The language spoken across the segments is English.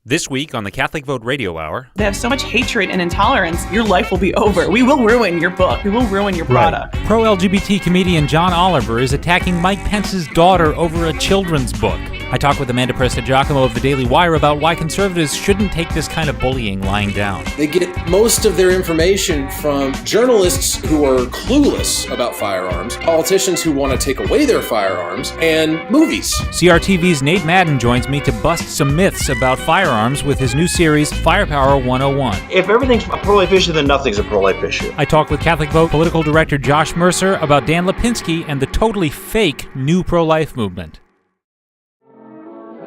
This week on the Catholic Vote Radio Hour. They have so much hatred and intolerance, your life will be over. We will ruin your book. We will ruin your product. Right. Pro-LGBT comedian John Oliver is attacking Mike Pence's daughter over a children's book. I talk with Amanda Prestigiacomo of the Daily Wire about why conservatives shouldn't take this kind of bullying lying down. They get most of their information from journalists who are clueless about firearms, politicians who want to take away their firearms, and movies. CRTV's Nate Madden joins me to bust some myths about firearms with his new series, Firepower 101. If everything's a pro-life issue, then nothing's a pro-life issue. I talk with Catholic Vote political director Josh Mercer about Dan Lipinski and the totally fake new pro-life movement.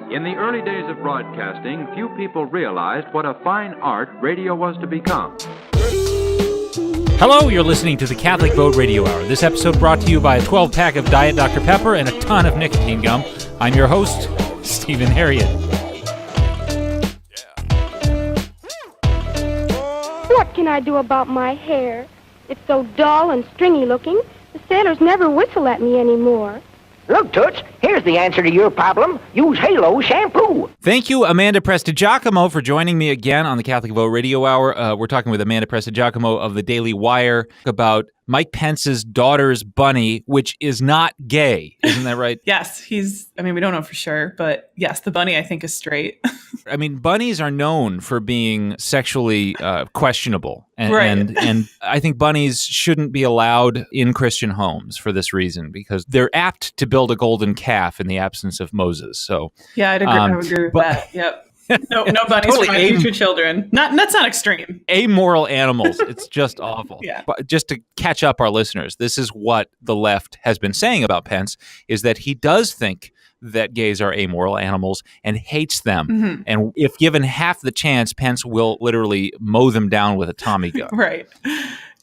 In the early days of broadcasting, few people realized what a fine art radio was to become. Hello, you're listening to the Catholic Vote Radio Hour. This episode brought to you by a 12-pack of Diet Dr. Pepper and a ton of nicotine gum. I'm your host, Stephen Herreid. What can I do about my hair? It's so dull and stringy looking. The sailors never whistle at me anymore. Look, Toots, here's the answer to your problem. Use Halo shampoo. Thank you, Amanda Prestigiacomo, for joining me again on the Catholic Vote Radio Hour. We're talking with Amanda Prestigiacomo of the Daily Wire about Mike Pence's daughter's bunny, which is not gay. Isn't that right? Yes, we don't know for sure, but yes, the bunny I think is straight. I mean, bunnies are known for being sexually questionable. Right. And I think bunnies shouldn't be allowed in Christian homes for this reason, because they're apt to build a golden calf in the absence of Moses. So yeah, I would agree with that. Yep. No bunnies totally for my future children. That's not extreme. Amoral animals. It's just awful. Yeah. But just to catch up our listeners, this is what the left has been saying about Pence, is that he does think that gays are amoral animals and hates them. Mm-hmm. And if given half the chance, Pence will literally mow them down with a Tommy gun. Right.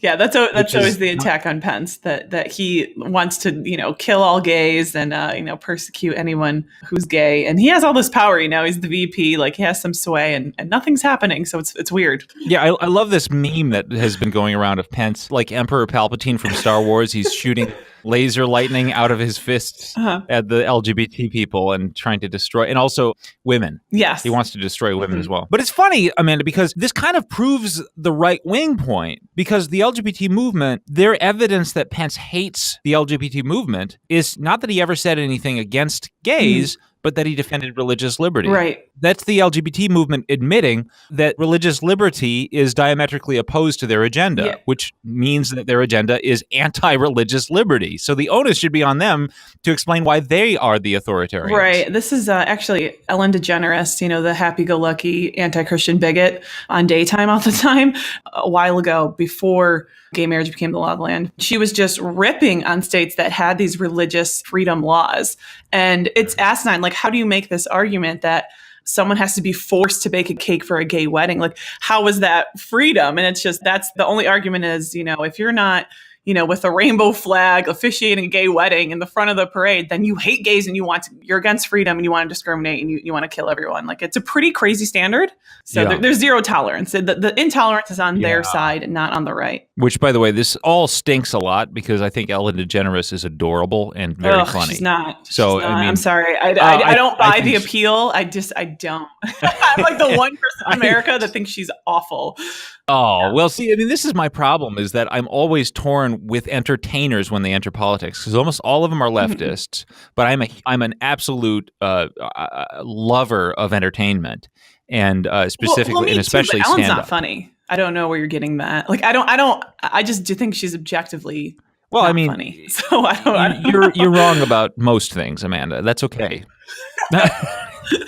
Yeah, that's always the attack on Pence, that he wants to, kill all gays and, persecute anyone who's gay. And he has all this power, he's the VP, he has some sway and nothing's happening. So it's weird. Yeah, I love this meme that has been going around of Pence, like Emperor Palpatine from Star Wars. He's shooting laser lightning out of his fists at the LGBT people and trying to destroy, and also women. Yes. He wants to destroy women as well. But it's funny, Amanda, because this kind of proves the right-wing point, because the LGBT movement, their evidence that Pence hates the LGBT movement is not that he ever said anything against gays, but that he defended religious liberty. Right. That's the LGBT movement admitting that religious liberty is diametrically opposed to their agenda, which means that their agenda is anti-religious liberty. So the onus should be on them to explain why they are the authoritarians. Right. This is actually Ellen DeGeneres, the happy-go-lucky anti-Christian bigot on daytime all the time, a while ago before gay marriage became the law of the land. She was just ripping on states that had these religious freedom laws. And it's asinine. How do you make this argument that someone has to be forced to bake a cake for a gay wedding? How is that freedom? And it's just, that's the only argument is, if you're not, with a rainbow flag officiating a gay wedding in the front of the parade, then you hate gays and you're against freedom and you want to discriminate and you want to kill everyone. It's a pretty crazy standard. So there's zero tolerance. The intolerance is on their side and not on the right. Which, by the way, this all stinks a lot because I think Ellen DeGeneres is adorable and very funny. She's not. So she's not. I'm sorry. I don't buy the appeal. I don't. I'm like the one person in America that thinks she's awful. Oh, well, see, this is my problem, is that I'm always torn with entertainers when they enter politics, because almost all of them are leftists, but I'm an absolute lover of entertainment, and specifically, and especially stand-up. Ellen's not stand-up. funny. I don't know where you're getting that. I just do think she's objectively not funny. So you're wrong about most things, Amanda. That's okay.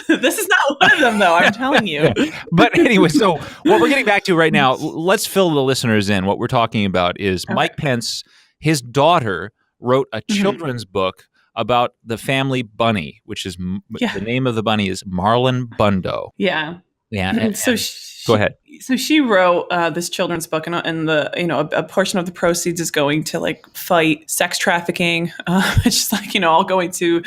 This is not one of them, though, I'm telling you. But anyway, so what we're getting back to right now, let's fill the listeners in. What we're talking about is Mike Pence, his daughter, wrote a children's book about the family bunny, which is the name of the bunny is Marlon Bundo. Yeah. Yeah. So go ahead. So she wrote this children's book, and the a portion of the proceeds is going to like fight sex trafficking. It's just like all going to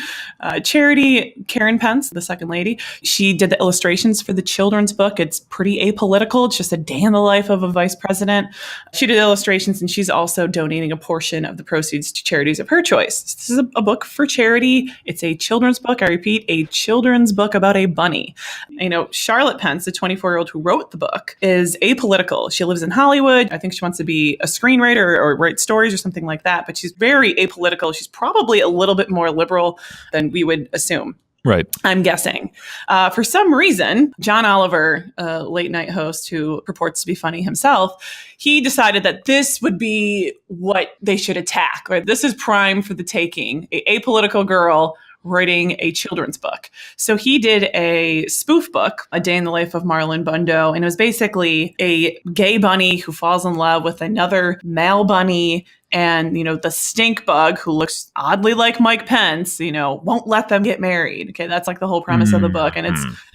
charity. Karen Pence, the second lady, she did the illustrations for the children's book. It's pretty apolitical. It's just a day in the life of a vice president. She did illustrations, and she's also donating a portion of the proceeds to charities of her choice. This is a book for charity. It's a children's book. I repeat, a children's book about a bunny. Charlotte Pence, the 24-year-old who wrote the book, is apolitical. She lives in Hollywood. I think she wants to be a screenwriter or write stories or something like that, but she's very apolitical. She's probably a little bit more liberal than we would assume. Right. I'm guessing. For some reason, John Oliver, a late night host who purports to be funny himself, he decided that this would be what they should attack. Right? This is prime for the taking. A apolitical girl writing a children's book. So he did a spoof book, A Day in the Life of Marlon Bundo, and it was basically a gay bunny who falls in love with another male bunny. And, the stink bug who looks oddly like Mike Pence, won't let them get married. Okay, that's like the whole premise of the book. And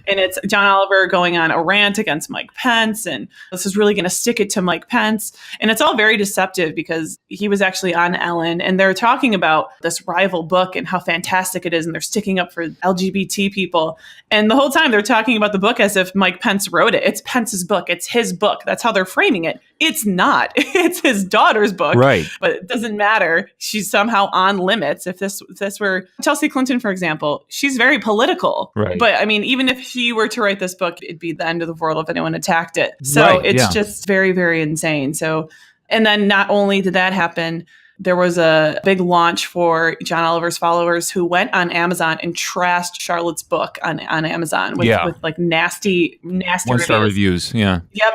it's John Oliver going on a rant against Mike Pence. And this is really going to stick it to Mike Pence. And it's all very deceptive because he was actually on Ellen and they're talking about this rival book and how fantastic it is. And they're sticking up for LGBT people. And the whole time they're talking about the book as if Mike Pence wrote it. It's Pence's book. It's his book. That's how they're framing it. It's not. It's his daughter's book. Right. But it doesn't matter. She's somehow on limits. If this were Chelsea Clinton, for example, she's very political. Right. But I mean, even if she were to write this book, it'd be the end of the world if anyone attacked it. So it's just very, very insane. So, and then not only did that happen, there was a big launch for John Oliver's followers who went on Amazon and trashed Charlotte's book on Amazon with like nasty one-star reviews. Yeah. Yep.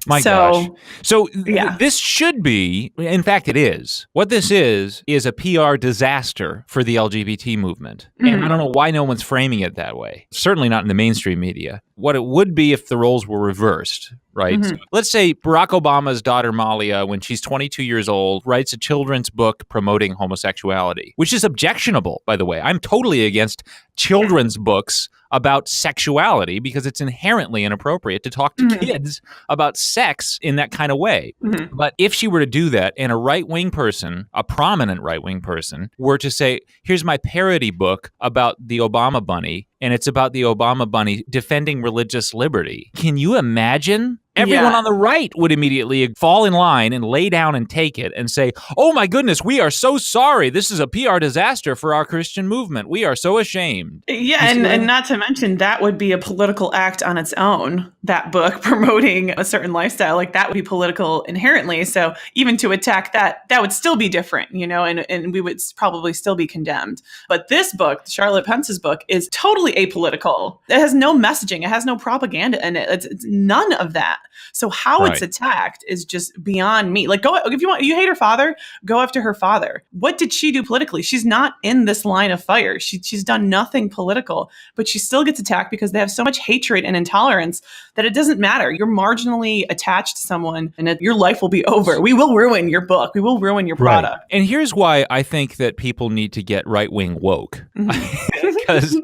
My gosh. So this should be, in fact, it is. What this is a PR disaster for the LGBT movement. And I don't know why no one's framing it that way. Certainly not in the mainstream media. What it would be if the roles were reversed, right? So let's say Barack Obama's daughter, Malia, when she's 22 years old, writes a children's book promoting homosexuality, which is objectionable, by the way. I'm totally against children's books about sexuality because it's inherently inappropriate to talk to kids about sex in that kind of way. But if she were to do that and a right-wing person, a prominent right-wing person, were to say, here's my parody book about the Obama bunny, and it's about the Obama bunny defending religious liberty. Can you imagine? Everyone on the right would immediately fall in line and lay down and take it and say, oh my goodness, we are so sorry. This is a PR disaster for our Christian movement. We are so ashamed. Yeah, and not to mention that would be a political act on its own, that book promoting a certain lifestyle. Like that would be political inherently. So even to attack that would still be different, and we would probably still be condemned. But this book, Charlotte Pence's book, is totally apolitical. It has no messaging. It has no propaganda in it. It's none of that. So how it's attacked is just beyond me. Like, go if you hate her father, go after her father. What did she do politically? She's not in this line of fire. She's done nothing political, but she still gets attacked because they have so much hatred and intolerance that it doesn't matter. You're marginally attached to someone, and your life will be over. We will ruin your book. We will ruin your product. Right. And here's why I think that people need to get right-wing woke. Because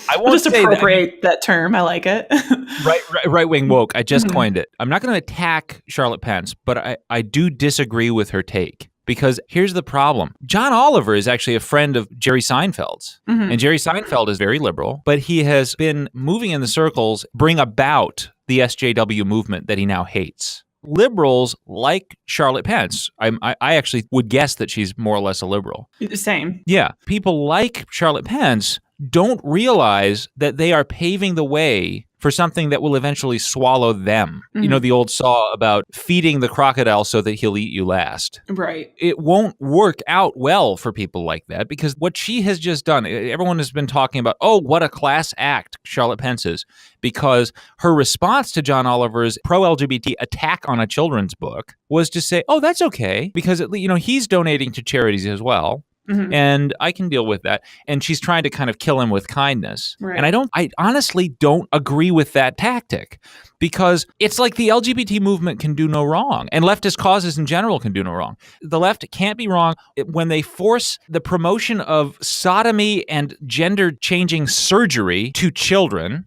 I won't just appropriate that term. I like it. Right-wing woke. I just coined it. I'm not going to attack Charlotte Pence, but I do disagree with her take. Because here's the problem. John Oliver is actually a friend of Jerry Seinfeld's. And Jerry Seinfeld is very liberal, but he has been moving in the circles, bring about the SJW movement that he now hates. Liberals like Charlotte Pence. I actually would guess that she's more or less a liberal. Same. Yeah. People like Charlotte Pence don't realize that they are paving the way for something that will eventually swallow them. You know, the old saw about feeding the crocodile so that he'll eat you last. Right. It won't work out well for people like that because what she has just done, everyone has been talking about, oh, what a class act Charlotte Pence is, because her response to John Oliver's pro-LGBT attack on a children's book was to say, oh, that's okay, because he's donating to charities as well. And I can deal with that. And she's trying to kind of kill him with kindness. Right. And I honestly don't agree with that tactic, because it's like the LGBT movement can do no wrong, and leftist causes in general can do no wrong. The left can't be wrong when they force the promotion of sodomy and gender-changing surgery to children.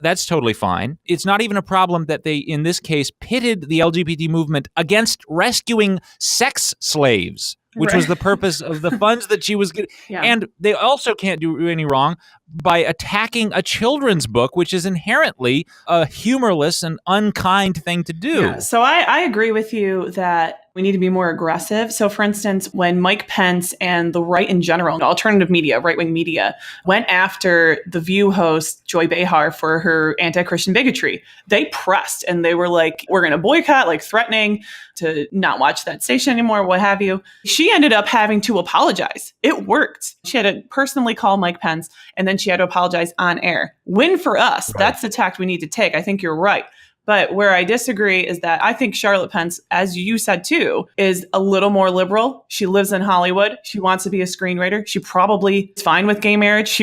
That's totally fine. It's not even a problem that they, in this case, pitted the LGBT movement against rescuing sex slaves, which was the purpose of the funds that she was getting. Yeah. And they also can't do any wrong by attacking a children's book, which is inherently a humorless and unkind thing to do. Yeah. So I agree with you that we need to be more aggressive. So, for instance, when Mike Pence and the right in general, alternative media, right-wing media, went after the View host Joy Behar for her anti-Christian bigotry, they pressed and they were like, we're going to boycott, like threatening to not watch that station anymore, what have you. She ended up having to apologize. It worked. She had to personally call Mike Pence, and then she had to apologize on air. Win for us. Right. That's the tact we need to take. I think you're right. But where I disagree is that I think Charlotte Pence, as you said too, is a little more liberal. She lives in Hollywood. She wants to be a screenwriter. She probably is fine with gay marriage.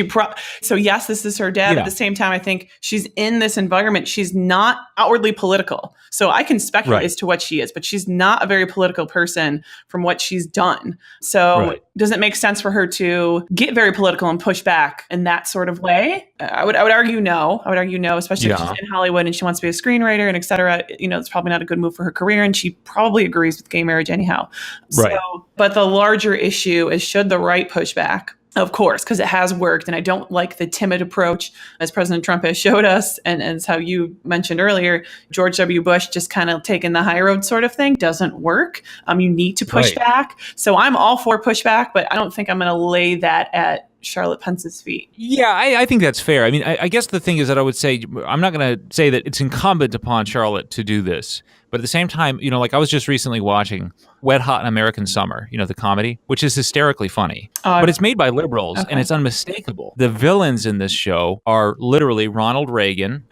So yes, this is her dad. Yeah. At the same time, I think she's in this environment. She's not outwardly political. So I can speculate as to what she is, but she's not a very political person from what she's done. So does it make sense for her to get very political and push back in that sort of way? I would argue no. I would argue no, especially if she's in Hollywood and she wants to be a screenwriter and et cetera. You know, it's probably not a good move for her career, and she probably agrees with gay marriage anyhow. Right. So, but the larger issue is, should the right push back? Of course, because it has worked. And I don't like the timid approach, as President Trump has showed us. And as how you mentioned earlier, George W. Bush just kind of taking the high road sort of thing doesn't work. You need to push back. So I'm all for pushback, but I don't think I'm going to lay that at Charlotte Pence's feet. Yeah, I think that's fair. I mean, I guess the thing is that I would say, I'm not going to say that it's incumbent upon Charlotte to do this. But at the same time, you know, like I was just recently watching Wet Hot in American Summer, you know, the comedy, which is hysterically funny. But it's made by liberals, and it's unmistakable. The villains in this show are literally Ronald Reagan,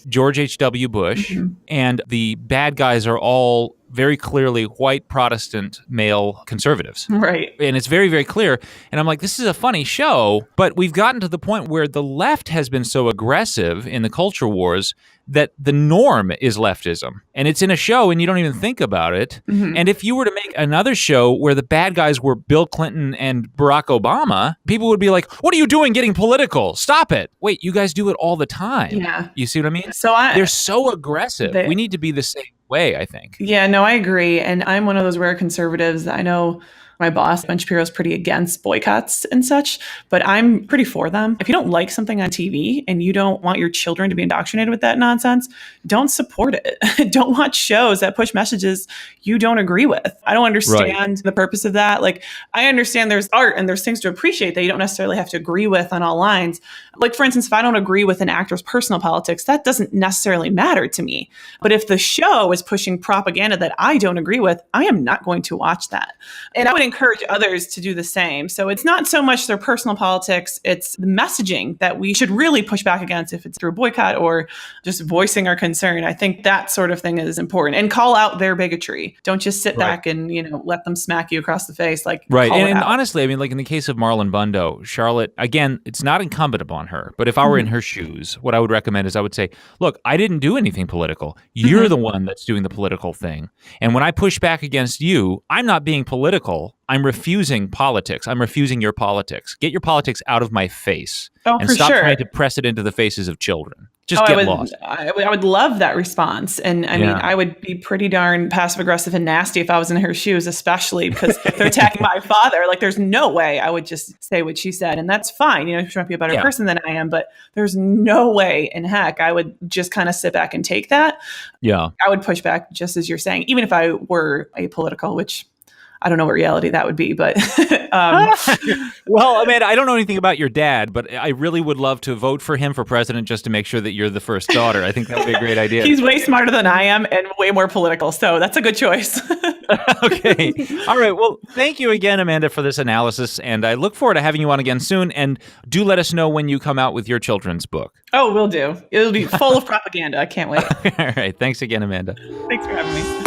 George H.W. Bush, and the bad guys are all very clearly white Protestant male conservatives. Right. And it's very, very clear. And I'm like, this is a funny show, but we've gotten to the point where the left has been so aggressive in the culture wars that the norm is leftism. And it's in a show and you don't even think about it. And if you were to make another show where the bad guys were Bill Clinton and Barack Obama, people would be like, what are you doing getting political? Stop it. Wait, you guys do it all the time. Yeah. You see what I mean? So they're so aggressive. We need to be the same way, I think. Yeah, no, I agree. And I'm one of those rare conservatives. I know my boss, Ben Shapiro, is pretty against boycotts and such, but I'm pretty for them. If you don't like something on TV and you don't want your children to be indoctrinated with that nonsense, don't support it. Don't watch shows that push messages you don't agree with. I don't understand the purpose of that. Like, I understand there's art and there's things to appreciate that you don't necessarily have to agree with on all lines. Like, for instance, if I don't agree with an actor's personal politics, that doesn't necessarily matter to me. But if the show is pushing propaganda that I don't agree with, I am not going to watch that. And I would encourage others to do the same. So it's not so much their personal politics, it's the messaging that we should really push back against, if it's through a boycott or just voicing our concern. I think that sort of thing is important. And call out their bigotry. Don't just sit back and, you know, let them smack you across the face. Like, and honestly, I mean, like in the case of Marlon Bundo, Charlotte, again, it's not incumbent upon her. But if I were in her shoes, what I would recommend is I would say, look, I didn't do anything political. You're the one that's doing the political thing. And when I push back against you, I'm not being political. I'm refusing politics. I'm refusing your politics. Get your politics out of my face. And stop trying to press it into the faces of children. Just get lost. I would love that response. And I mean, I would be pretty darn passive aggressive and nasty if I was in her shoes, especially because they're attacking my father. Like, there's no way I would just say what she said. And that's fine. You know, she might be a better person than I am, but there's no way in heck I would just kind of sit back and take that. Yeah. I would push back, just as you're saying, even if I were apolitical, which I don't know what reality that would be, but well, Amanda, I don't know anything about your dad, but I really would love to vote for him for president just to make sure that you're the first daughter. I think that would be a great idea. He's way smarter than I am and way more political, so that's a good choice. Okay. All right. Well, thank you again, Amanda, for this analysis, and I look forward to having you on again soon. And do let us know when you come out with your children's book. Oh, will do. It'll be full of propaganda. I can't wait. All right. Thanks again, Amanda. Thanks for having me.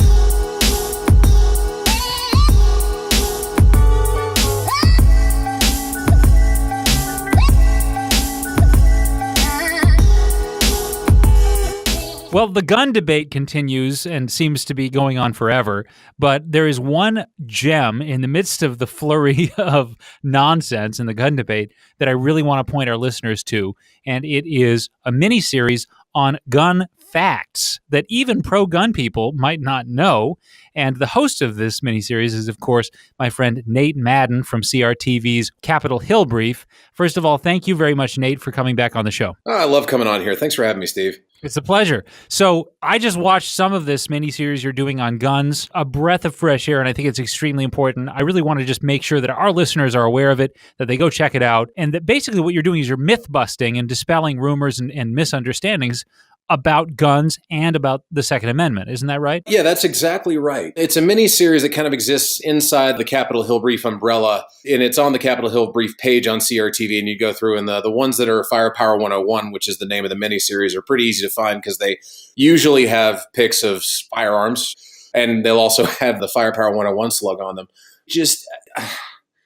Well, the gun debate continues and seems to be going on forever, but there is one gem in the midst of the flurry of nonsense in the gun debate that I really want to point our listeners to, and it is a mini-series on gun facts that even pro-gun people might not know. And the host of this miniseries is, of course, my friend Nate Madden from CRTV's Capitol Hill Brief. First of all, thank you very much, Nate, for coming back on the show. Oh, I love coming on here. Thanks for having me, Steve. It's a pleasure. So I just watched some of this miniseries you're doing on guns, a breath of fresh air, and I think it's extremely important. I really want to just make sure that our listeners are aware of it, that they go check it out, and that basically what you're doing is you're myth-busting and dispelling rumors and misunderstandings about guns and about the Second Amendment. Isn't that right? Yeah, that's exactly right. It's a mini series that kind of exists inside the Capitol Hill Brief umbrella, and it's on the Capitol Hill Brief page on CRTV, and you go through, and the ones that are Firepower 101, which is the name of the mini series, are pretty easy to find because they usually have pics of firearms, and they'll also have the Firepower 101 slug on them. Just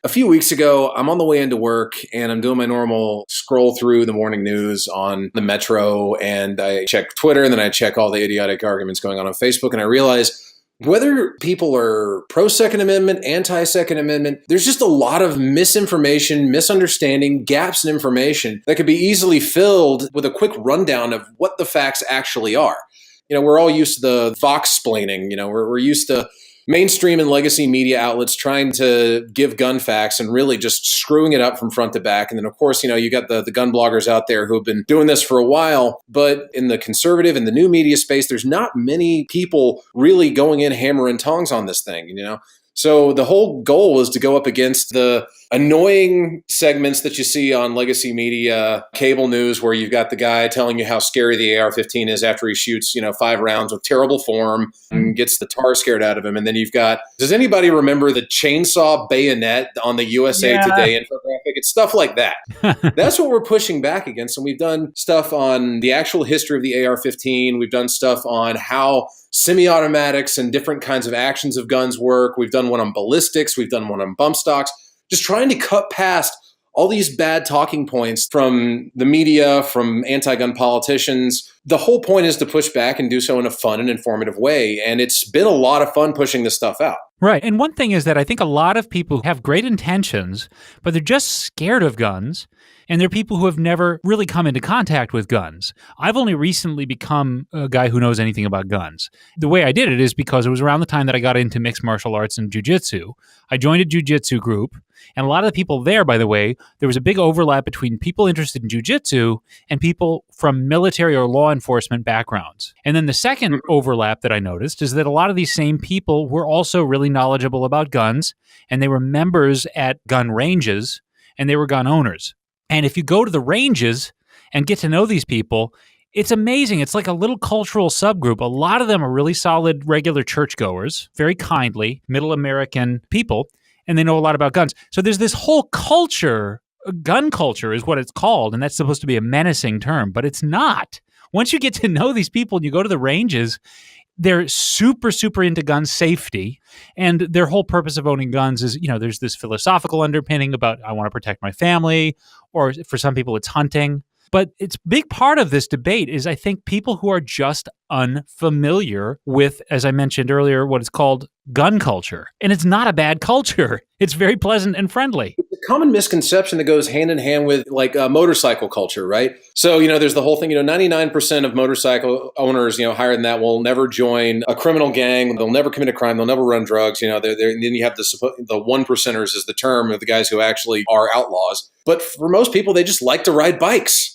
a few weeks ago, I'm on the way into work and I'm doing my normal scroll through the morning news on the Metro, and I check Twitter, and then I check all the idiotic arguments going on Facebook, and I realize whether people are pro-Second Amendment, anti-Second Amendment, there's just a lot of misinformation, misunderstanding, gaps in information that could be easily filled with a quick rundown of what the facts actually are. You know, we're all used to the vox-splaining. You know, we're used to mainstream and legacy media outlets trying to give gun facts and really just screwing it up from front to back. And then, of course, you know, you got the gun bloggers out there who have been doing this for a while. But in the conservative and the new media space, there's not many people really going in hammer and tongs on this thing, you know? So the whole goal is to go up against the annoying segments that you see on legacy media, cable news, where you've got the guy telling you how scary the AR-15 is after he shoots, 5 rounds with terrible form and gets the tar scared out of him. And then you've got, does anybody remember the chainsaw bayonet on the USA Today infographic? It's stuff like that. That's what we're pushing back against. And we've done stuff on the actual history of the AR-15. We've done stuff on how semi-automatics and different kinds of actions of guns work. We've done one on ballistics. We've done one on bump stocks. Just trying to cut past all these bad talking points from the media, from anti-gun politicians. The whole point is to push back and do so in a fun and informative way. And it's been a lot of fun pushing this stuff out. Right. And one thing is that I think a lot of people have great intentions, but they're just scared of guns. And they're people who have never really come into contact with guns. I've only recently become a guy who knows anything about guns. The way I did it is because it was around the time that I got into mixed martial arts and jiu-jitsu. I joined a jiu-jitsu group, and a lot of the people there, by the way, there was a big overlap between people interested in jiu-jitsu and people from military or law enforcement backgrounds. And then the second overlap that I noticed is that a lot of these same people were also really knowledgeable about guns, and they were members at gun ranges, and they were gun owners. And if you go to the ranges and get to know these people, it's amazing. It's like a little cultural subgroup. A lot of them are really solid, regular churchgoers, very kindly, middle American people, and they know a lot about guns. So there's this whole culture, gun culture is what it's called, and that's supposed to be a menacing term, but it's not. Once you get to know these people and you go to the ranges, they're super, super into gun safety, and their whole purpose of owning guns is, there's this philosophical underpinning about, I want to protect my family, or for some people it's hunting. But it's a big part of this debate is, I think, people who are just unfamiliar with, as I mentioned earlier, what is called gun culture. And it's not a bad culture. It's very pleasant and friendly. It's a common misconception that goes hand in hand with motorcycle culture, right? So, there's the whole thing, 99% of motorcycle owners, higher than that, will never join a criminal gang. They'll never commit a crime. They'll never run drugs. And then you have the one percenters is the term of the guys who actually are outlaws. But for most people, they just like to ride bikes.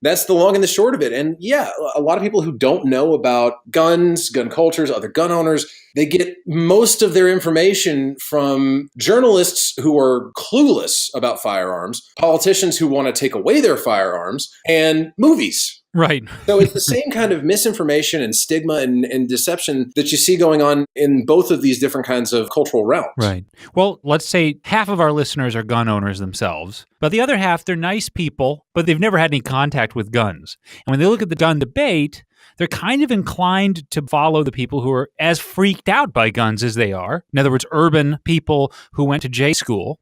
That's the long and the short of it. And yeah, a lot of people who don't know about guns, gun cultures, other gun owners, they get most of their information from journalists who are clueless about firearms, politicians who want to take away their firearms, and movies. Right. So it's the same kind of misinformation and stigma and deception that you see going on in both of these different kinds of cultural realms. Right. Well, let's say half of our listeners are gun owners themselves, but the other half, they're nice people, but they've never had any contact with guns. And when they look at the gun debate, they're kind of inclined to follow the people who are as freaked out by guns as they are. In other words, urban people who went to J school,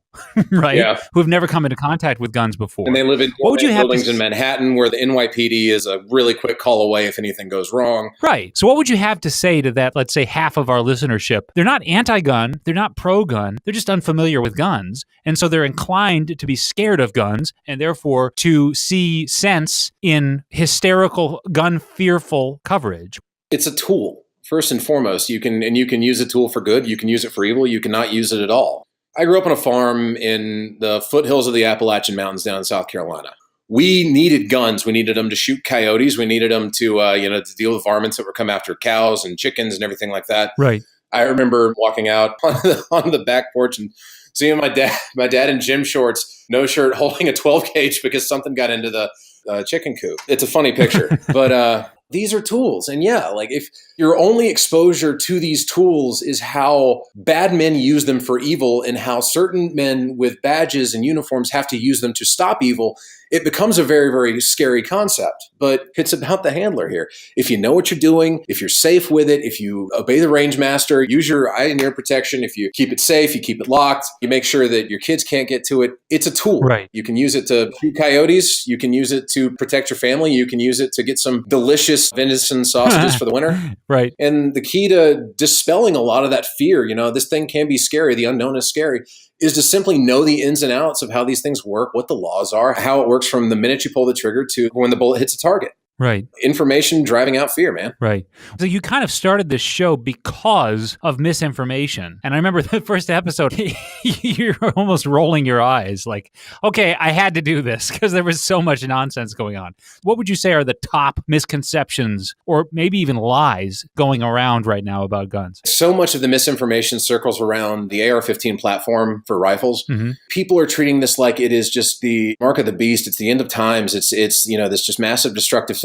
right? Yeah. Who have never come into contact with guns before. And they live in buildings in Manhattan where the NYPD is a really quick call away if anything goes wrong. Right. So what would you have to say to that, let's say, half of our listenership? They're not anti-gun. They're not pro-gun. They're just unfamiliar with guns. And so they're inclined to be scared of guns and therefore to see sense in hysterical, gun-fearful coverage. It's a tool. First and foremost, you can use a tool for good. You can use it for evil. You cannot use it at all. I grew up on a farm in the foothills of the Appalachian Mountains down in South Carolina. We needed guns. We needed them to shoot coyotes. We needed them to deal with varmints that would come after cows and chickens and everything like that. Right. I remember walking out on the back porch and seeing my dad in gym shorts, no shirt, holding a 12 gauge because something got into the chicken coop. It's a funny picture, but these are tools. And yeah, like if your only exposure to these tools is how bad men use them for evil and how certain men with badges and uniforms have to use them to stop evil, it becomes a very, very scary concept. But it's about the handler here. If you know what you're doing, if you're safe with it, if you obey the range master, use your eye and ear protection, if you keep it safe, you keep it locked, you make sure that your kids can't get to it, it's a tool. Right. You can use it to shoot coyotes. You can use it to protect your family. You can use it to get some delicious venison sausages for the winter. Right. And the key to dispelling a lot of that fear, this thing can be scary. The unknown is scary. Is to simply know the ins and outs of how these things work, what the laws are, how it works from the minute you pull the trigger to when the bullet hits a target. Right. Information driving out fear, man. Right. So you kind of started this show because of misinformation. And I remember the first episode, you're almost rolling your eyes like, okay, I had to do this because there was so much nonsense going on. What would you say are the top misconceptions or maybe even lies going around right now about guns? So much of the misinformation circles around the AR-15 platform for rifles. Mm-hmm. People are treating this like it is just the mark of the beast. It's the end of times. It's this just massive destructive thing.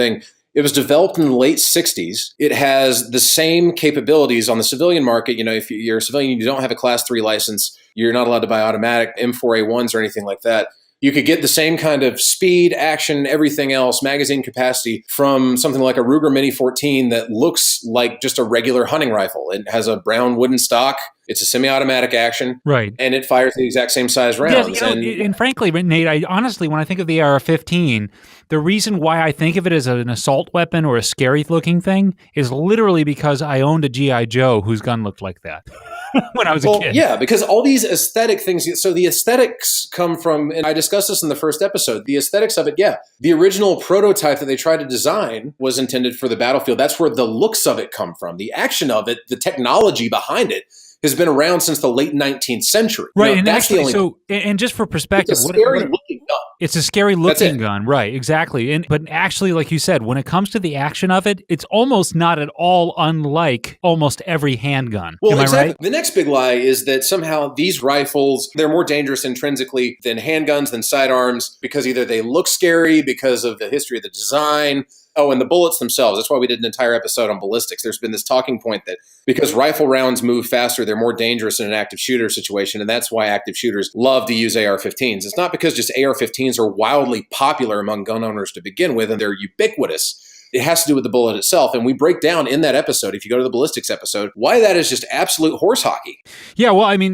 It was developed in the late 60s. It has the same capabilities on the civilian market. If you're a civilian, you don't have a Class 3 license, you're not allowed to buy automatic M4A1s or anything like that. You could get the same kind of speed, action, everything else, magazine capacity from something like a Ruger Mini 14 that looks like just a regular hunting rifle. It has a brown wooden stock. It's a semi-automatic action. Right. And it fires the exact same size rounds. And frankly, Nate, honestly, when I think of the AR-15, the reason why I think of it as an assault weapon or a scary-looking thing is literally because I owned a G.I. Joe whose gun looked like that when I was a kid. Yeah, because all these aesthetic things, so the aesthetics come from, and I discussed this in the first episode, the aesthetics of it, yeah. The original prototype that they tried to design was intended for the battlefield. That's where the looks of it come from. The action of it, the technology behind it, has been around since the late 19th century. Right, and that's actually, and just for perspective, it's a scary looking gun. It's a scary looking gun, right? Exactly. But actually, like you said, when it comes to the action of it, it's almost not at all unlike almost every handgun. Well, Am exactly. I right? The next big lie is that somehow these rifles, they're more dangerous intrinsically than handguns, than sidearms, because either they look scary because of the history of the design. Oh, and the bullets themselves. That's why we did an entire episode on ballistics. There's been this talking point that because rifle rounds move faster, they're more dangerous in an active shooter situation. And that's why active shooters love to use AR-15s. It's not because just AR-15s are wildly popular among gun owners to begin with, and they're ubiquitous. It has to do with the bullet itself. And we break down in that episode, if you go to the ballistics episode, why that is just absolute horse hockey. Yeah, well, I mean,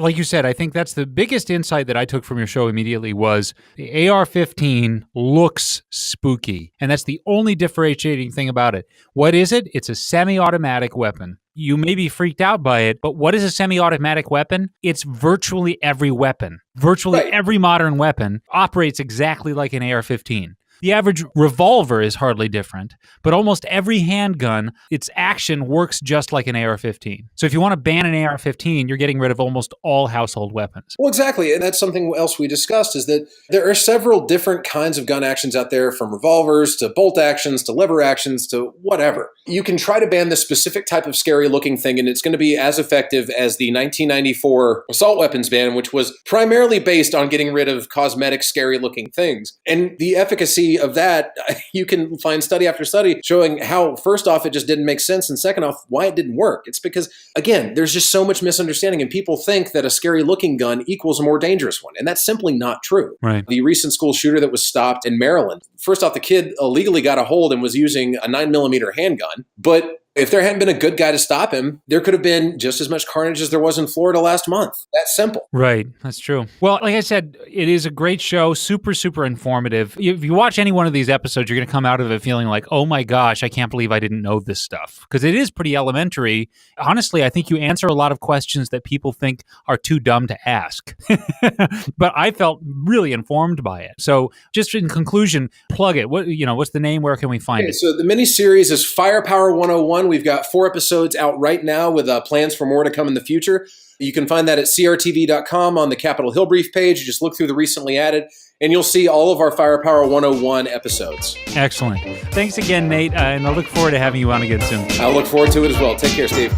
like you said, I think that's the biggest insight that I took from your show immediately was the AR-15 looks spooky. And that's the only differentiating thing about it. What is it? It's a semi-automatic weapon. You may be freaked out by it, but what is a semi-automatic weapon? It's virtually every weapon. Virtually every modern weapon operates exactly like an AR-15. The average revolver is hardly different, but almost every handgun, its action works just like an AR-15. So if you want to ban an AR-15, you're getting rid of almost all household weapons. Well, exactly. And that's something else we discussed is that there are several different kinds of gun actions out there, from revolvers to bolt actions to lever actions to whatever. You can try to ban this specific type of scary looking thing, and it's going to be as effective as the 1994 assault weapons ban, which was primarily based on getting rid of cosmetic, scary looking things. And the efficacy efficacy of that, you can find study after study showing how, first off, it just didn't make sense, and second off, why it didn't work. It's because, again, there's just so much misunderstanding, and people think that a scary looking gun equals a more dangerous one, and that's simply not true. Right. The recent school shooter that was stopped in Maryland, first off, the kid illegally got a hold and was using a 9mm handgun, but if there hadn't been a good guy to stop him, there could have been just as much carnage as there was in Florida last month. That's simple. Right. That's true. Well, like I said, it is a great show, super, super informative. If you watch any one of these episodes, you're going to come out of it feeling like, oh my gosh, I can't believe I didn't know this stuff. Because it is pretty elementary. Honestly, I think you answer a lot of questions that people think are too dumb to ask. But I felt really informed by it. So just in conclusion, plug it. What's the name? Where can we find it? So the miniseries is Firepower 101. We've got 4 episodes out right now with plans for more to come in the future. You can find that at CRTV.com on the Capitol Hill Brief page. You just look through the recently added, and you'll see all of our Firepower 101 episodes. Excellent. Thanks again, Nate, and I look forward to having you on again soon. I'll look forward to it as well. Take care, Steve.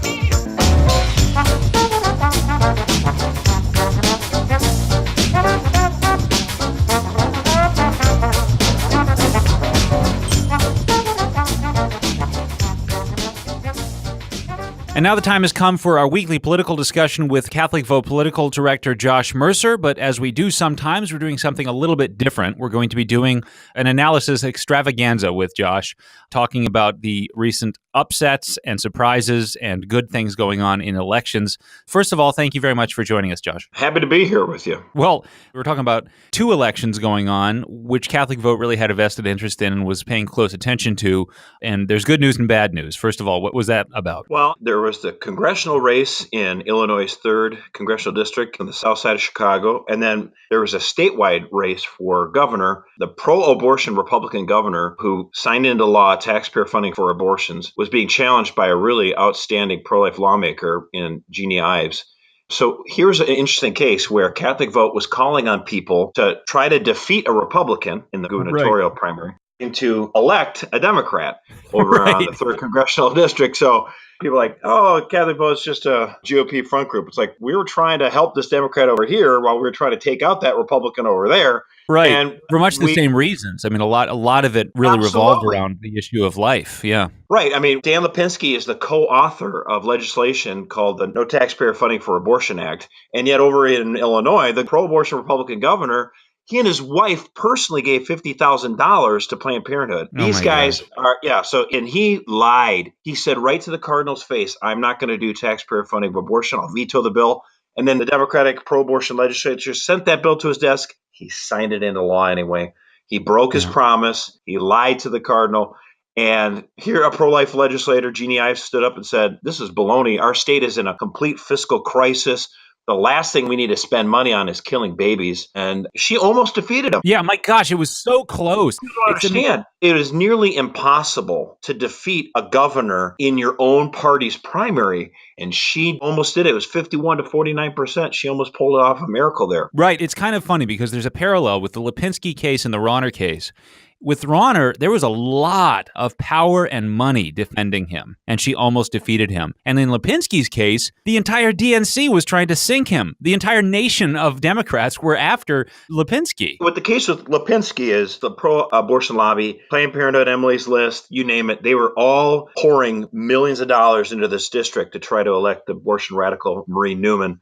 And now the time has come for our weekly political discussion with Catholic Vote Political Director Josh Mercer. But as we do sometimes, we're doing something a little bit different. We're going to be doing an analysis extravaganza with Josh, talking about the recent upsets and surprises and good things going on in elections. First of all, thank you very much for joining us, Josh. Happy to be here with you. Well, we're talking about 2 elections going on, which Catholic Vote really had a vested interest in and was paying close attention to. And there's good news and bad news. First of all, what was that about? Well, there was the congressional race in Illinois' 3rd congressional district on the south side of Chicago. And then there was a statewide race for governor. The pro-abortion Republican governor who signed into law taxpayer funding for abortions was being challenged by a really outstanding pro-life lawmaker in Jeannie Ives. So here's an interesting case where Catholic Vote was calling on people to try to defeat a Republican in the gubernatorial primary and to elect a Democrat over on the 3rd congressional district. So people are like, oh, Catholic Vote is just a GOP front group. It's like, we were trying to help this Democrat over here while we were trying to take out that Republican over there. Right. And for much the same reasons. I mean, a lot of it really revolved around the issue of life. Yeah. Right. I mean, Dan Lipinski is the co-author of legislation called the No Taxpayer Funding for Abortion Act. And yet over in Illinois, the pro-abortion Republican governor, he and his wife personally gave $50,000 to Planned Parenthood. These guys are, and he lied. He said right to the Cardinal's face, I'm not going to do taxpayer funding of abortion. I'll veto the bill. And then the Democratic pro-abortion legislature sent that bill to his desk. He signed it into law anyway. He broke his promise. He lied to the Cardinal. And here a pro-life legislator, Jeannie Ives, stood up and said, this is baloney. Our state is in a complete fiscal crisis. The last thing we need to spend money on is killing babies. And she almost defeated him. Yeah, my gosh, it was so close. You don't understand. It is nearly impossible to defeat a governor in your own party's primary. And she almost did it. It was 51 to 49%. She almost pulled off a miracle there. Right. It's kind of funny because there's a parallel with the Lipinski case and the Rauner case. With Rauner, there was a lot of power and money defending him, and she almost defeated him. And in Lipinski's case, the entire DNC was trying to sink him. The entire nation of Democrats were after Lipinski. What the case with Lipinski is the pro-abortion lobby, Planned Parenthood, Emily's List, you name it, they were all pouring millions of dollars into this district to try to elect the abortion radical Marie Newman.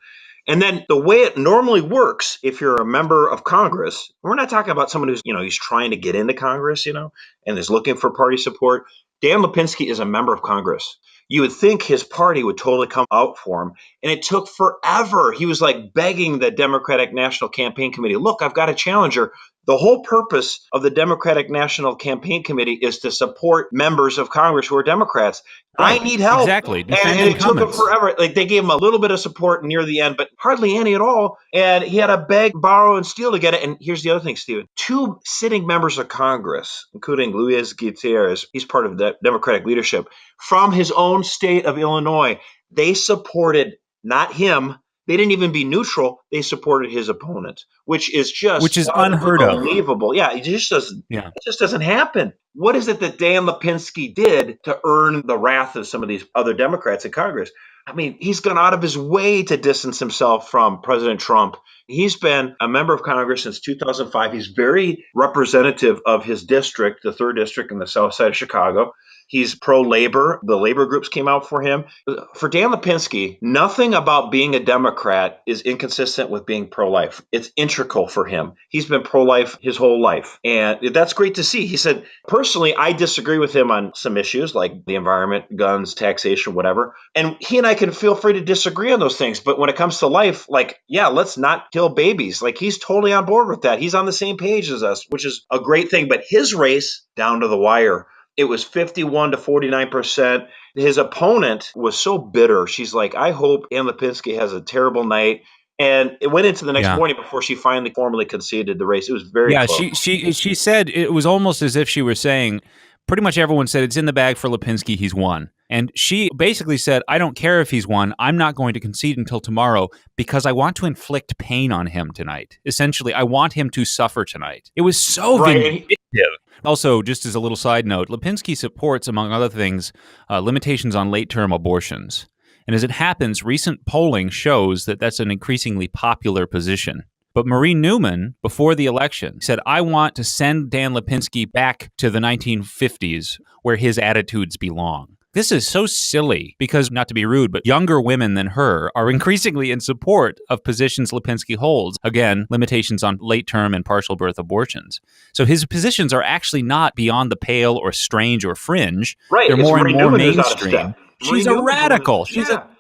And then the way it normally works, if you're a member of Congress, we're not talking about someone who's, he's trying to get into Congress, and is looking for party support. Dan Lipinski is a member of Congress. You would think his party would totally come out for him. And it took forever. He was like begging the Democratic National Campaign Committee, look, I've got a challenger. The whole purpose of the Democratic National Campaign Committee is to support members of Congress who are Democrats. Right. I need help. Exactly. And it took him forever. Like they gave him a little bit of support near the end, but hardly any at all. And he had to beg, borrow, and steal to get it. And here's the other thing, Stephen. 2 sitting members of Congress, including Luis Gutierrez, he's part of the Democratic leadership, from his own state of Illinois, they supported not him. They didn't even be neutral. They supported his opponent, which is unheard of. Unbelievable. Yeah, it just doesn't happen. What is it that Dan Lipinski did to earn the wrath of some of these other Democrats in Congress? I mean, he's gone out of his way to distance himself from President Trump. He's been a member of Congress since 2005. He's very representative of his district, the 3rd District in the south side of Chicago. He's pro-labor. The labor groups came out for him. For Dan Lipinski, nothing about being a Democrat is inconsistent with being pro-life. It's integral for him. He's been pro-life his whole life. And that's great to see. He said, personally, I disagree with him on some issues like the environment, guns, taxation, whatever. And he and I can feel free to disagree on those things. But when it comes to life, like, yeah, let's not kill babies. Like, he's totally on board with that. He's on the same page as us, which is a great thing. But his race, down to the wire. It was 51 to 49%. His opponent was so bitter. She's like, I hope Dan Lipinski has a terrible night. And it went into the next morning before she finally formally conceded the race. It was very close. She said it was almost as if she were saying, pretty much everyone said it's in the bag for Lipinski, he's won. And she basically said, I don't care if he's won. I'm not going to concede until tomorrow because I want to inflict pain on him tonight. Essentially, I want him to suffer tonight. It was so vindictive. Also, just as a little side note, Lipinski supports, among other things, limitations on late-term abortions. And as it happens, recent polling shows that that's an increasingly popular position. But Marie Newman, before the election, said, I want to send Dan Lipinski back to the 1950s where his attitudes belong. This is so silly because, not to be rude, but younger women than her are increasingly in support of positions Lipinski holds. Again, limitations on late-term and partial birth abortions. So his positions are actually not beyond the pale or strange or fringe. Right. They're more and more Newman mainstream. She's a radical.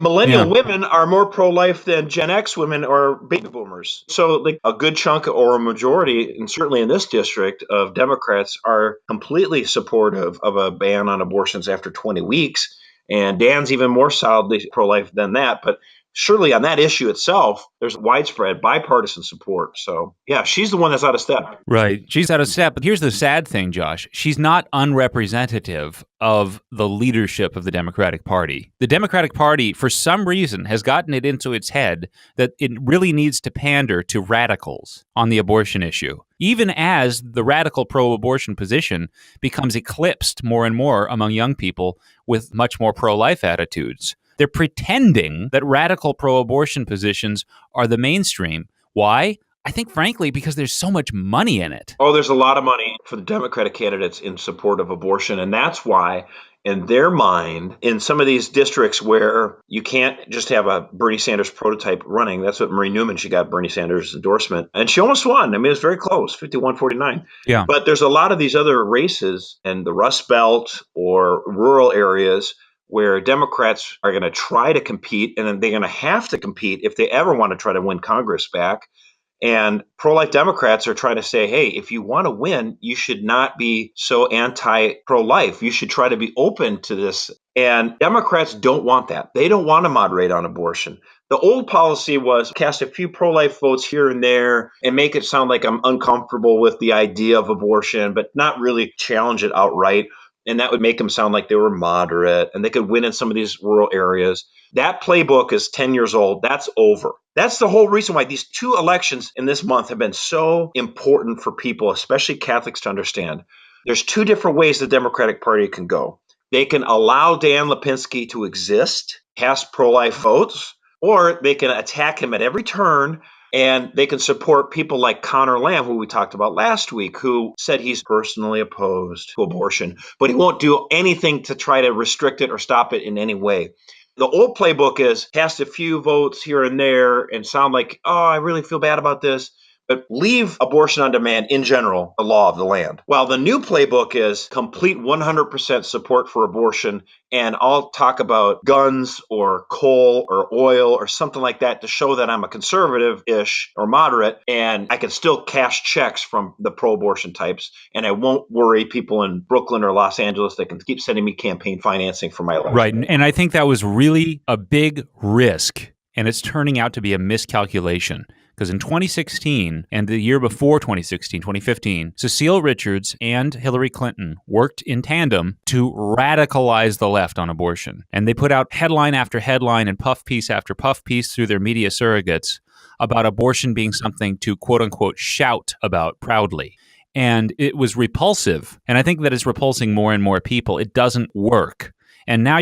Millennial women are more pro-life than Gen X women or baby boomers. So like a good chunk or a majority, and certainly in this district, of Democrats are completely supportive of a ban on abortions after 20 weeks. And Dan's even more solidly pro-life than that. But surely on that issue itself, there's widespread bipartisan support. So, yeah, she's the one that's out of step. Right. She's out of step. But here's the sad thing, Josh. She's not unrepresentative of the leadership of the Democratic Party. The Democratic Party, for some reason, has gotten it into its head that it really needs to pander to radicals on the abortion issue, even as the radical pro-abortion position becomes eclipsed more and more among young people with much more pro-life attitudes. They're pretending that radical pro-abortion positions are the mainstream. Why? I think, frankly, because there's so much money in it. Oh, there's a lot of money for the Democratic candidates in support of abortion. And that's why, in their mind, in some of these districts where you can't just have a Bernie Sanders prototype running, that's what Marie Newman, she got Bernie Sanders' endorsement. And she almost won. I mean, it was very close, 51-49. Yeah. But there's a lot of these other races in the Rust Belt or rural areas where Democrats are going to try to compete, and then they're going to have to compete if they ever want to try to win Congress back. And pro-life Democrats are trying to say, hey, if you want to win, you should not be so anti-pro-life. You should try to be open to this. And Democrats don't want that. They don't want to moderate on abortion. The old policy was cast a few pro-life votes here and there and make it sound like I'm uncomfortable with the idea of abortion, but not really challenge it outright. And that would make them sound like they were moderate and they could win in some of these rural areas. That playbook is 10 years old. That's over. That's the whole reason why these two elections in this month have been so important for people, especially Catholics, to understand. There's two different ways the Democratic Party can go. They can allow Dan Lipinski to exist, cast pro-life votes, or they can attack him at every turn. And they can support people like Connor Lamb, who we talked about last week, who said he's personally opposed to abortion, but he won't do anything to try to restrict it or stop it in any way. The old playbook is cast a few votes here and there and sound like, oh, I really feel bad about this, but leave abortion on demand in general, the law of the land. While the new playbook is complete 100% support for abortion, and I'll talk about guns or coal or oil or something like that to show that I'm a conservative-ish or moderate, and I can still cash checks from the pro-abortion types, and I won't worry people in Brooklyn or Los Angeles that can keep sending me campaign financing for my election. Right, and I think that was really a big risk, and it's turning out to be a miscalculation. Because in 2016 and the year before 2016, 2015, Cecile Richards and Hillary Clinton worked in tandem to radicalize the left on abortion. And they put out headline after headline and puff piece after puff piece through their media surrogates about abortion being something to quote unquote shout about proudly. And it was repulsive. And I think that it's repulsing more and more people. It doesn't work. And now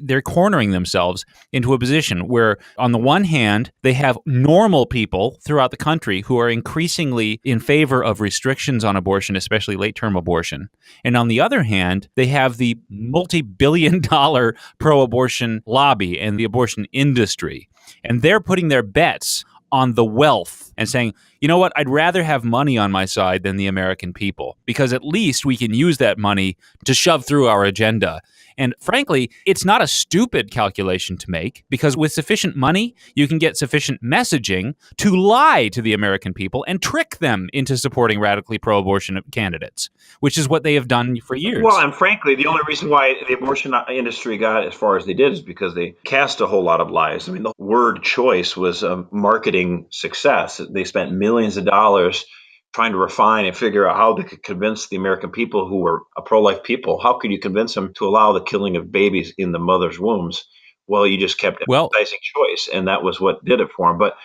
they're cornering themselves into a position where, on the one hand, they have normal people throughout the country who are increasingly in favor of restrictions on abortion, especially late-term abortion. And on the other hand, they have the multi-billion-dollar pro-abortion lobby and the abortion industry. And they're putting their bets on the wealth and saying, you know what, I'd rather have money on my side than the American people, because at least we can use that money to shove through our agenda. And frankly, it's not a stupid calculation to make, because with sufficient money, you can get sufficient messaging to lie to the American people and trick them into supporting radically pro-abortion candidates, which is what they have done for years. Well, and frankly, the only reason why the abortion industry got as far as they did is because they cast a whole lot of lies. I mean, the word choice was a marketing success. They spent millions of dollars trying to refine and figure out how they could convince the American people who were a pro-life people. How could you convince them to allow the killing of babies in the mother's wombs? Well, you just kept emphasizing choice, and that was what did it for them. But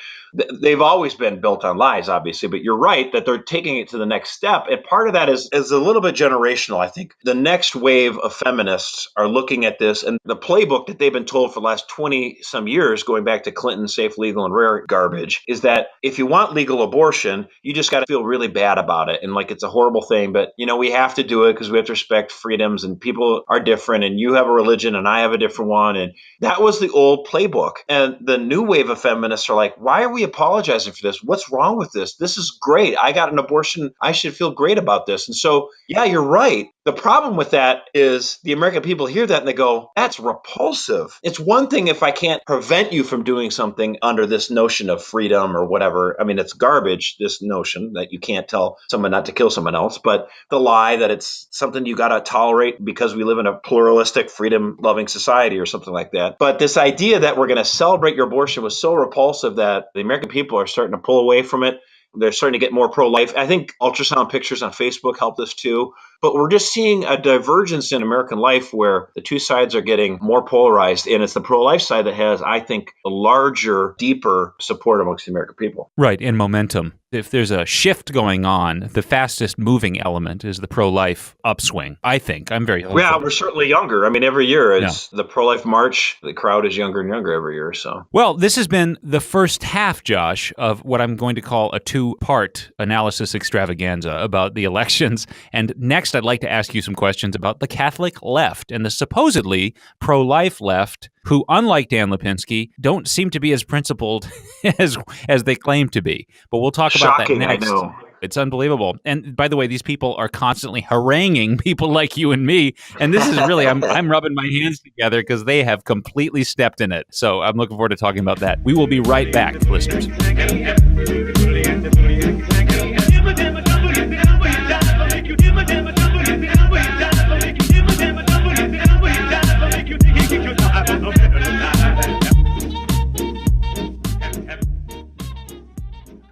they've always been built on lies, obviously. But you're right that they're taking it to the next step. And part of that is a little bit generational, I think. The next wave of feminists are looking at this, and the playbook that they've been told for the last 20-some years, going back to Clinton, safe, legal, and rare garbage, is that if you want legal abortion, you just got to feel really bad about it. And like it's a horrible thing, but we have to do it because we have to respect freedoms, and people are different, and you have a religion and I have a different one. And that was the old playbook. And the new wave of feminists are like, why are we apologizing for this? What's wrong with this? This is great. I got an abortion. I should feel great about this. And so, yeah, you're right. The problem with that is the American people hear that and they go, that's repulsive. It's one thing if I can't prevent you from doing something under this notion of freedom or whatever. I mean, it's garbage, this notion that you can't tell someone not to kill someone else, but the lie that it's something you got to tolerate because we live in a pluralistic, freedom-loving society or something like that. But this idea that we're going to celebrate your abortion was so repulsive that the American people are starting to pull away from it. They're starting to get more pro-life. I think ultrasound pictures on Facebook help this too. But we're just seeing a divergence in American life where the two sides are getting more polarized. And it's the pro-life side that has, I think, a larger, deeper support amongst the American people. Right, and momentum. If there's a shift going on, the fastest moving element is the pro-life upswing, I think. I'm very hopeful. Yeah, we're certainly younger. I mean, every year is the pro-life march. The crowd is younger and younger every year. So, well, this has been the first half, Josh, of what I'm going to call a two-part analysis extravaganza about the elections. And next, I'd like to ask you some questions about the Catholic left and the supposedly pro-life left, who, unlike Dan Lipinski, don't seem to be as principled as they claim to be. But we'll talk about that next. I know. It's unbelievable. And by the way, these people are constantly haranguing people like you and me. And this is really, I'm rubbing my hands together because they have completely stepped in it. So I'm looking forward to talking about that. We will be right back, listeners.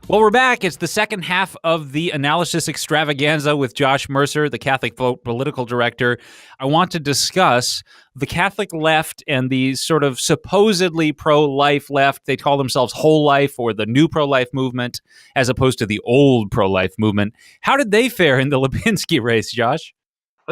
Well, we're back. It's the second half of the analysis extravaganza with Josh Mercer, the CatholicVote political director. I want to discuss the Catholic left and the sort of supposedly pro-life left. They call themselves whole life or the new pro-life movement, as opposed to the old pro-life movement. How did they fare in the Lipinski race, Josh?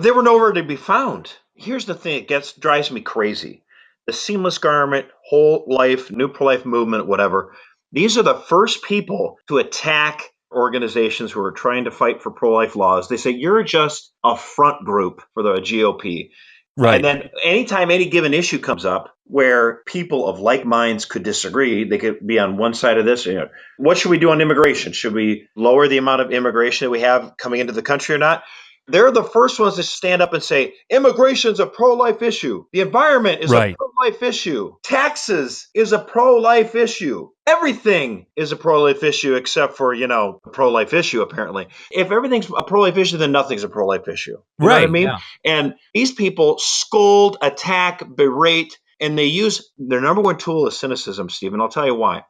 They were nowhere to be found. Here's the thing. It drives me crazy. The seamless garment, whole life, new pro-life movement, whatever. These are the first people to attack organizations who are trying to fight for pro-life laws. They say, you're just a front group for the GOP. Right. And then anytime any given issue comes up where people of like minds could disagree, they could be on one side of this. What should we do on immigration? Should we lower the amount of immigration that we have coming into the country or not? They're the first ones to stand up and say, immigration is a pro-life issue. The environment is a pro-life issue. Taxes is a pro-life issue. Everything is a pro-life issue except for, a pro-life issue, apparently. If everything's a pro-life issue, then nothing's a pro-life issue. You know what I mean? Yeah. And these people scold, attack, berate, and they use their number one tool is cynicism, Stephen. I'll tell you why.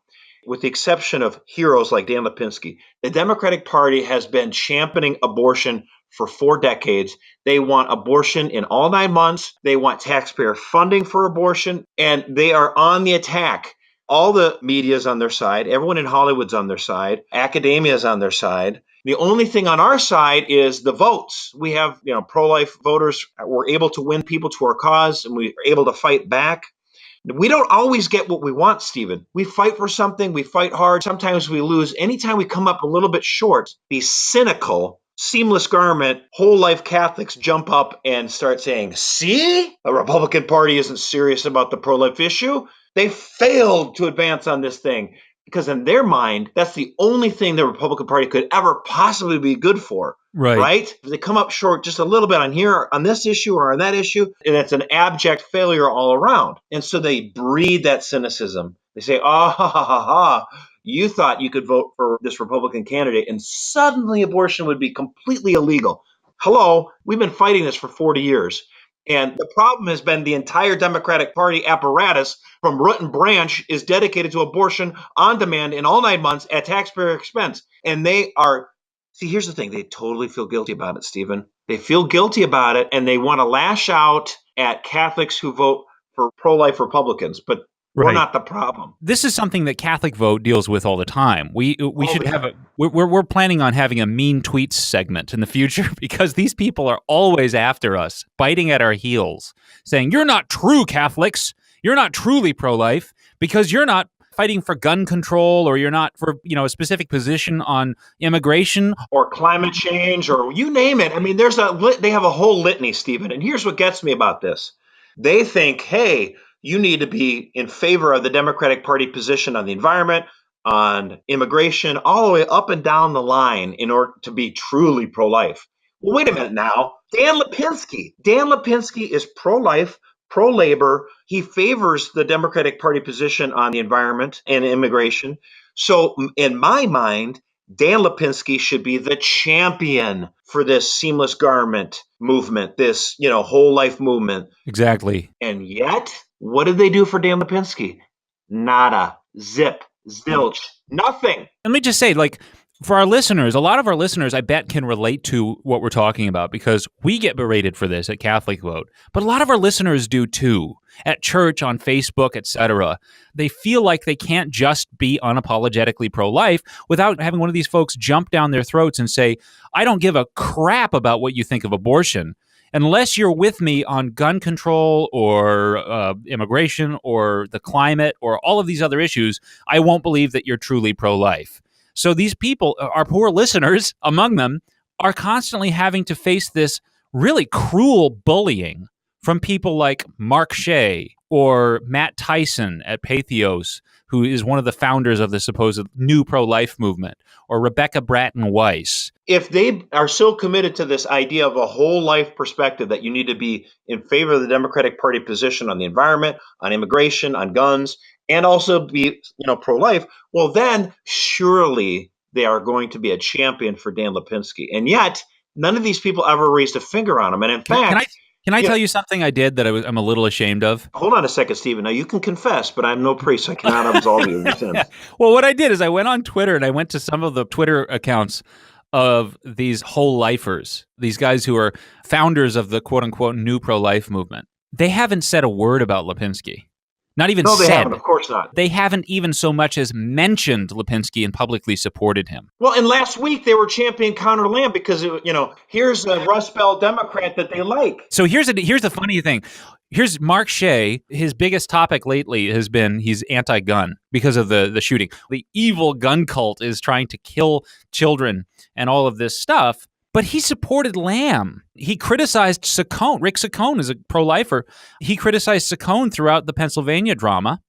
With the exception of heroes like Dan Lipinski, the Democratic Party has been championing abortion for 4 decades. They want abortion in all 9 months. They want taxpayer funding for abortion, and they are on the attack. All the media is on their side. Everyone in Hollywood's on their side. Academia is on their side. The only thing on our side is the votes. We have, pro-life voters were able to win people to our cause, and we were able to fight back. We don't always get what we want, Stephen. We fight for something. We fight hard. Sometimes we lose. Anytime we come up a little bit short, these cynical, seamless garment, whole life Catholics jump up and start saying, see, the Republican Party isn't serious about the pro-life issue. They failed to advance on this thing. Because in their mind, that's the only thing the Republican Party could ever possibly be good for. Right? If they come up short just a little bit on this issue or on that issue, and it's an abject failure all around. And so they breed that cynicism. They say, you thought you could vote for this Republican candidate, and suddenly abortion would be completely illegal. Hello, we've been fighting this for 40 years. And the problem has been the entire Democratic Party apparatus from root and branch is dedicated to abortion on demand in all 9 months at taxpayer expense. And here's the thing. They totally feel guilty about it, Stephen. They feel guilty about it, and they want to lash out at Catholics who vote for pro-life Republicans. But we're not the problem. This is something that CatholicVote deals with all the time. We should have we're planning on having a mean tweets segment in the future because these people are always after us, biting at our heels, saying, you're not true Catholics. You're not truly pro-life because you're not fighting for gun control, or you're not for, a specific position on immigration or climate change, or you name it. I mean, they have a whole litany, Stephen. And here's what gets me about this. They think, hey, you need to be in favor of the Democratic Party position on the environment, on immigration, all the way up and down the line in order to be truly pro-life. Well, wait a minute now. Dan Lipinski is pro-life, pro-labor. He favors the Democratic Party position on the environment and immigration. So in my mind, Dan Lipinski should be the champion for this seamless garment movement, this, whole life movement. Exactly. And yet, what did they do for Dan Lipinski? Nada, zip, zilch, nothing. Let me just say, for our listeners, a lot of our listeners, I bet, can relate to what we're talking about because we get berated for this at CatholicVote. But a lot of our listeners do too, at church, on Facebook, etc. They feel like they can't just be unapologetically pro-life without having one of these folks jump down their throats and say, I don't give a crap about what you think of abortion. Unless you're with me on gun control or immigration or the climate or all of these other issues, I won't believe that you're truly pro-life. So these people, our poor listeners among them, are constantly having to face this really cruel bullying from people like Mark Shea or Matt Tyson at Pathos, who is one of the founders of the supposed new pro-life movement, or Rebecca Bratton Weiss. If they are so committed to this idea of a whole life perspective that you need to be in favor of the Democratic Party position on the environment, on immigration, on guns, and also be, pro-life, well, then surely they are going to be a champion for Dan Lipinski. And yet, none of these people ever raised a finger on him. And in fact... Can I tell you something I did that I'm a little ashamed of? Hold on a second, Stephen. Now, you can confess, but I'm no priest. I cannot absolve you of your sins. Well, what I did is I went on Twitter and I went to some of the Twitter accounts of these whole lifers, these guys who are founders of the quote-unquote new pro-life movement. They haven't said a word about Lipinski. Not even No, they said. haven't. Of course not. They haven't even so much as mentioned Lipinski and publicly supported him. Well, and last week they were championing Conor Lamb because, here's a Rust Belt Democrat that they like. So here's the funny thing. Here's Mark Shea. His biggest topic lately has been he's anti-gun because of the shooting. The evil gun cult is trying to kill children and all of this stuff. But he supported Lamb. He criticized Saccone. Rick Saccone is a pro-lifer. He criticized Saccone throughout the Pennsylvania drama,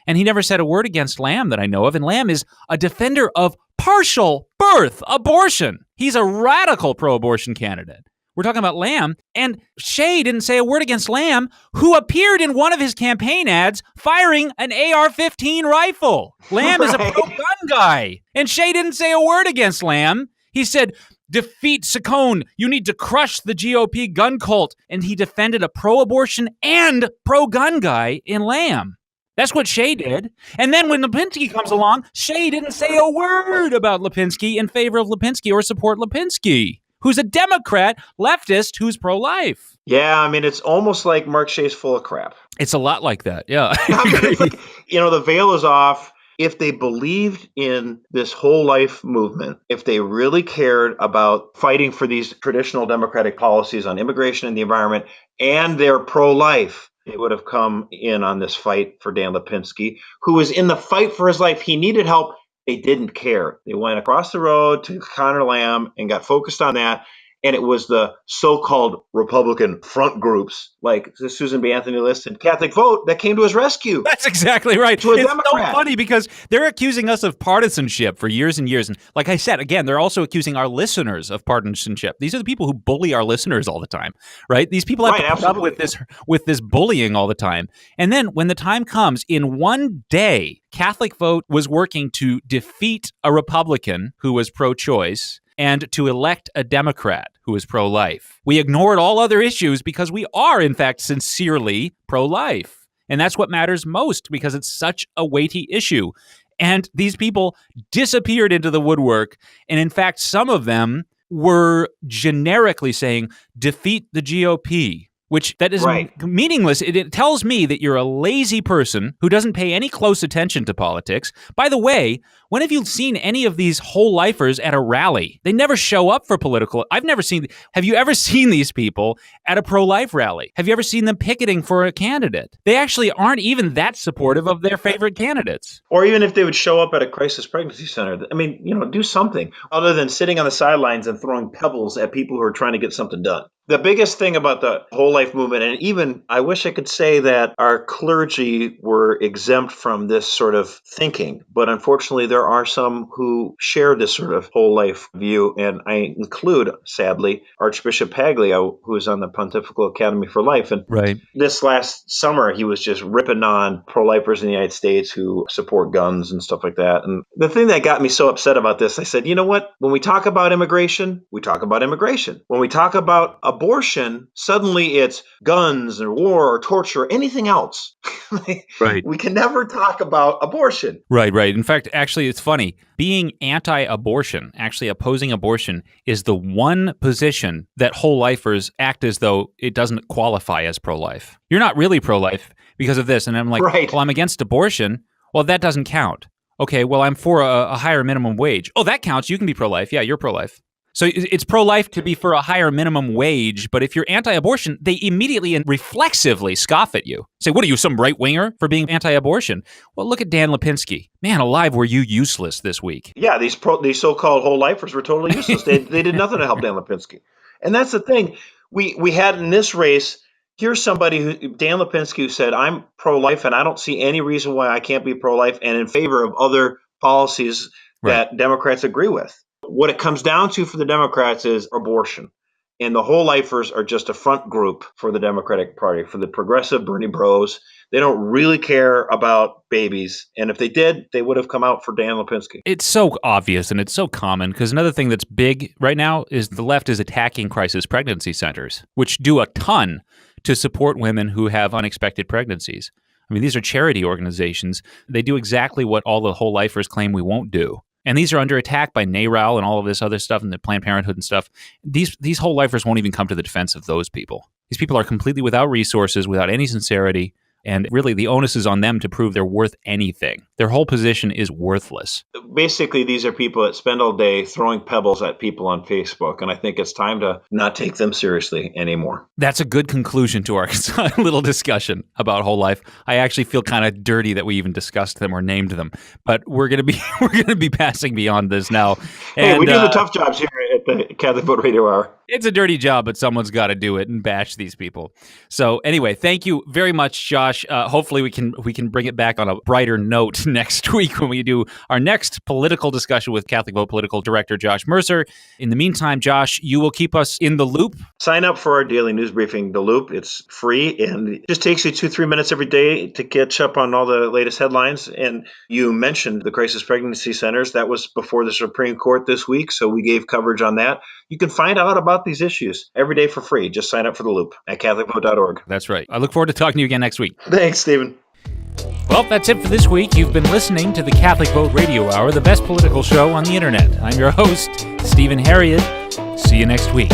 and he never said a word against Lamb that I know of. And Lamb is a defender of partial birth abortion. He's a radical pro-abortion candidate. We're talking about Lamb, and Shea didn't say a word against Lamb, who appeared in one of his campaign ads firing an AR-15 rifle. Lamb is a pro-gun guy, and Shea didn't say a word against Lamb. He said, defeat Saccone. You need to crush the GOP gun cult. And he defended a pro-abortion and pro-gun guy in Lamb. That's what Shea did. And then when Lipinski comes along, Shea didn't say a word about Lipinski in favor of Lipinski or support Lipinski, who's a Democrat leftist who's pro-life. Yeah, I mean, it's almost like Mark Shea's full of crap. It's a lot like that, yeah. I mean, it's like, the veil is off. If they believed in this whole life movement, if they really cared about fighting for these traditional democratic policies on immigration and the environment, and they're pro-life, they would have come in on this fight for Dan Lipinski, who was in the fight for his life. He needed help. They didn't care. They went across the road to Connor Lamb and got focused on that. And it was the so-called Republican front groups like the Susan B. Anthony List and Catholic Vote that came to his rescue. That's exactly right. To a it's Democrat. so funny because they're accusing us of partisanship for years and years. And like I said, again, they're also accusing our listeners of partisanship. These are the people who bully our listeners all the time, right? These people have to put up with this bullying all the time. And then when the time comes, in one day, Catholic Vote was working to defeat a Republican who was pro-choice and to elect a Democrat who is pro-life. We ignored all other issues because we are, in fact, sincerely pro-life. And that's what matters most because it's such a weighty issue. And these people disappeared into the woodwork. And in fact, some of them were generically saying, defeat the GOP. Which that is meaningless. It tells me that you're a lazy person who doesn't pay any close attention to politics. By the way, when have you seen any of these whole lifers at a rally? They never show up for political. Have you ever seen these people at a pro-life rally? Have you ever seen them picketing for a candidate? They actually aren't even that supportive of their favorite candidates. Or even if they would show up at a crisis pregnancy center. I mean, do something other than sitting on the sidelines and throwing pebbles at people who are trying to get something done. The biggest thing about the whole life movement, and even I wish I could say that our clergy were exempt from this sort of thinking, but unfortunately there are some who share this sort of whole life view, and I include, sadly, Archbishop Paglio, who is on the Pontifical Academy for Life. And this last summer, he was just ripping on pro-lifers in the United States who support guns and stuff like that. And the thing that got me so upset about this, I said, you know what? When we talk about immigration, we talk about immigration. When we talk about abortion, suddenly it's guns or war or torture or anything else. We can never talk about abortion. Right. In fact, actually, it's funny. Being anti-abortion, actually opposing abortion, is the one position that whole lifers act as though it doesn't qualify as pro-life. You're not really pro-life because of this. And I'm like, well, I'm against abortion. Well, that doesn't count. Okay, well, I'm for a higher minimum wage. Oh, that counts. You can be pro-life. Yeah, you're pro-life. So it's pro-life to be for a higher minimum wage, but if you're anti-abortion, they immediately and reflexively scoff at you. Say, what are you, some right-winger for being anti-abortion? Well, look at Dan Lipinski. Man alive, were you useless this week. Yeah, these so-called whole-lifers were totally useless. They did nothing to help Dan Lipinski. And that's the thing. We had in this race, here's somebody, Dan Lipinski, who said, I'm pro-life and I don't see any reason why I can't be pro-life and in favor of other policies that Democrats agree with. What it comes down to for the Democrats is abortion. And the whole lifers are just a front group for the Democratic Party, for the progressive Bernie bros. They don't really care about babies. And if they did, they would have come out for Dan Lipinski. It's so obvious and it's so common because another thing that's big right now is the left is attacking crisis pregnancy centers, which do a ton to support women who have unexpected pregnancies. I mean, these are charity organizations. They do exactly what all the whole lifers claim we won't do. And these are under attack by NARAL and all of this other stuff and the Planned Parenthood and stuff. These whole lifers won't even come to the defense of those people. These people are completely without resources, without any sincerity, and really the onus is on them to prove they're worth anything. Their whole position is worthless. Basically, these are people that spend all day throwing pebbles at people on Facebook, and I think it's time to not take them seriously anymore. That's a good conclusion to our little discussion about whole life. I actually feel kind of dirty that we even discussed them or named them, but we're gonna be passing beyond this now. Hey, we do the tough jobs here at the Catholic Vote Radio Hour. It's a dirty job, but someone's got to do it and bash these people. So anyway, thank you very much, Josh. Hopefully we can bring it back on a brighter note next week when we do our next political discussion with Catholic Vote Political Director Josh Mercer. In the meantime, Josh, you will keep us in the loop. Sign up for our daily news briefing, The Loop. It's free and it just takes you 2-3 minutes every day to catch up on all the latest headlines. And you mentioned the crisis pregnancy centers. That was before the Supreme Court this week, so we gave coverage on that. You can find out about these issues every day for free. Just sign up for The Loop at CatholicVote.org. That's right. I look forward to talking to you again next week. Thanks, Stephen. Well, that's it for this week. You've been listening to the Catholic Vote Radio Hour, the best political show on the internet. I'm your host, Stephen Herreid. See you next week.